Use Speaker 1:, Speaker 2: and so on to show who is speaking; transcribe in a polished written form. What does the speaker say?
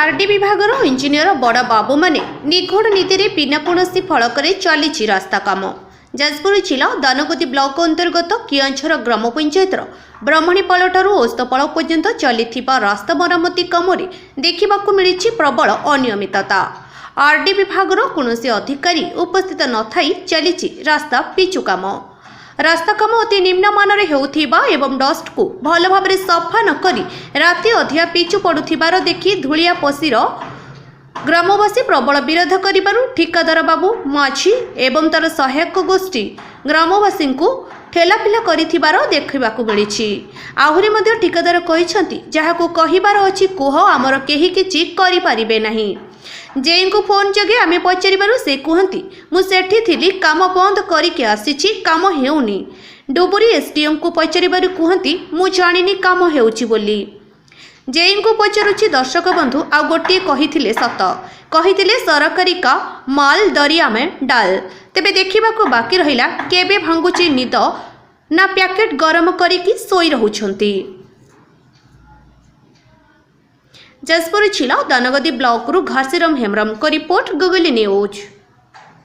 Speaker 1: RD विभागर engineer बड़ बाबू माने निघोड़ नीति रे बिना कौनसी फलक चली रास्ता काम। जाजपुर जिला दानगदी ब्लॉक अंतर्गत कियांछर ग्राम पंचायतर ब्रह्मणीपाल ठारू ओस्तपाल पर्यंत चली रास्ता मरामती काम देखा मिली प्रबल अनियमितता। आरडी विभागर कौनसी अधिकारी उपस्थित न थाई चली रास्ता पिचु काम। रास्ता काम अति निम्नमान एवं डस्ट को भल भाव सफा नक राति अधिया पिचु पड़ुथिबार देखि धूलिया पशीर ग्रामवासी प्रबल विरोध करिबारु ठिकादार बाबू माझी एवं तार सहायक गोष्ठी ग्रामवासी को ठेलाफिला करिथिबार देखिबाकु मिलिछि। आहुरी मध्ये ठिकादार कहिसंती जहाकु कहिबार अछि कुह आमर केही किछि करि परिबे नाही। जेई को फोन जगे आमे पचारिबारु से कहंती मु सेठी थिली काम बंद करिके आसीछि काम हेउनी। डुबुरी एसडीएम को पचारिबारु कहंती मु जानिनी काम हेउछि बोली। जेई को पचारुछि दर्शक बंधु आ गोटे कहिथिले सत कहिथिले सरकारी का माल दरिया में डाल। तेबे देखिबाकु बाकी रहिला केबे भांगुछि निद ना पैकेट गरम करिकि सोई रहुछंती। जाजपुर जिला दानगदी ब्लॉक रु घासीराम हेम्ब्रम को रिपोर्ट गुगली न्यूज।